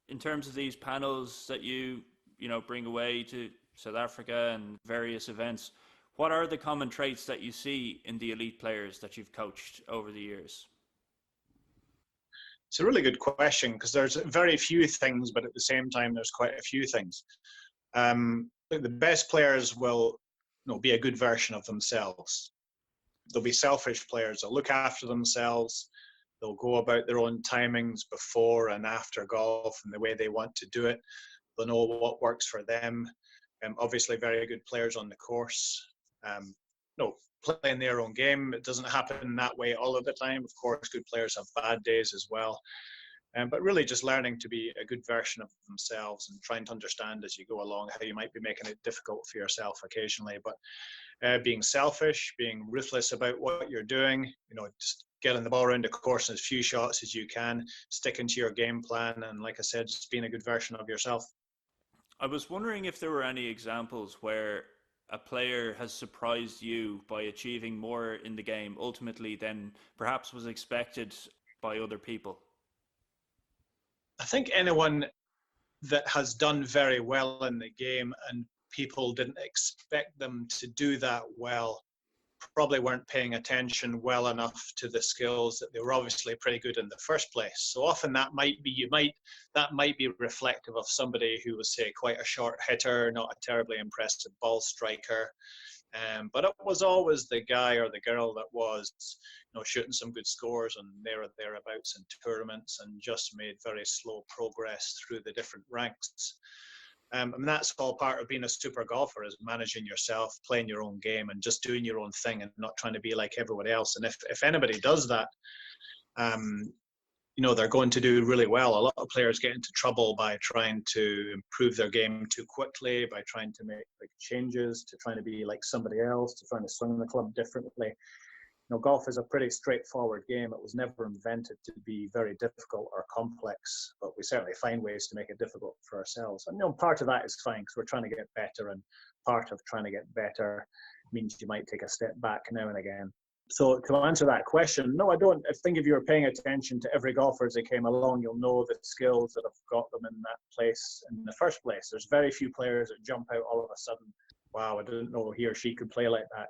in terms of these panels that you bring away to South Africa and various events, what are the common traits that you see in the elite players that you've coached over the years? It's a really good question because there's very few things, but at the same time, there's quite a few things. The best players will be a good version of themselves. There'll be selfish players that look after themselves. They'll go about their own timings before and after golf and the way they want to do it. They'll know what works for them. Obviously, very good players on the course. Playing their own game. It doesn't happen that way all of the time. Of course, good players have bad days as well. But really just learning to be a good version of themselves and trying to understand as you go along how you might be making it difficult for yourself occasionally. But being selfish, being ruthless about what you're doing, just getting the ball around the course in as few shots as you can, sticking to your game plan, and like I said, just being a good version of yourself. I was wondering if there were any examples where a player has surprised you by achieving more in the game ultimately than perhaps was expected by other people. I think anyone that has done very well in the game and people didn't expect them to do that well probably weren't paying attention well enough to the skills that they were obviously pretty good in the first place. So often that might be reflective of somebody who was, say, quite a short hitter, not a terribly impressive ball striker. But it was always the guy or the girl that was, shooting some good scores and thereabouts in tournaments and just made very slow progress through the different ranks. And that's all part of being a super golfer, is managing yourself, playing your own game and just doing your own thing and not trying to be like everybody else. And if anybody does that, they're going to do really well. A lot of players get into trouble by trying to improve their game too quickly, by trying to make big changes, to trying to be like somebody else, to trying to swing the club differently. Golf is a pretty straightforward game. It was never invented to be very difficult or complex, but we certainly find ways to make it difficult for ourselves. And part of that is fine because we're trying to get better, and part of trying to get better means you might take a step back now and again. So to answer that question, no, I don't. I think if you were paying attention to every golfer as they came along, you'll know the skills that have got them in that place in the first place. There's very few players that jump out all of a sudden. Wow, I didn't know he or she could play like that.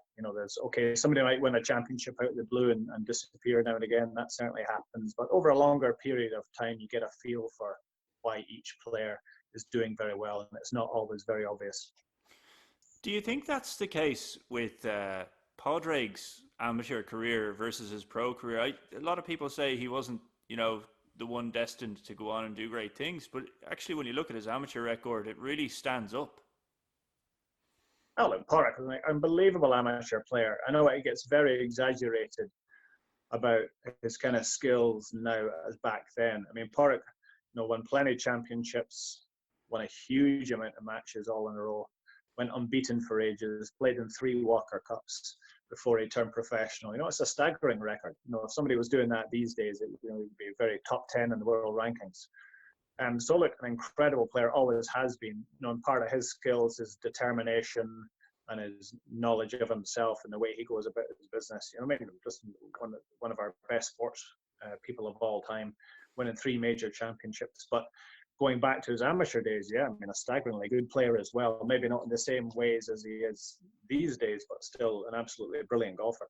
Somebody might win a championship out of the blue and disappear now and again. That certainly happens. But over a longer period of time, you get a feel for why each player is doing very well, and it's not always very obvious. Do you think that's the case with Padraig's amateur career versus his pro career? A lot of people say he wasn't, the one destined to go on and do great things. But actually, when you look at his amateur record, it really stands up. Alan Porrick is an unbelievable amateur player. I know it gets very exaggerated about his kind of skills now as back then. I mean, Porrick, won plenty of championships, won a huge amount of matches all in a row, went unbeaten for ages, played in 3 Walker Cups before he turned professional. It's a staggering record. If somebody was doing that these days, it would be very top 10 in the world rankings. So look, an incredible player, always has been. And part of his skills is determination and his knowledge of himself and the way he goes about his business. Just one of our best sports people of all time, winning 3 major championships. But going back to his amateur days, a staggeringly good player as well. Maybe not in the same ways as he is these days, but still an absolutely brilliant golfer.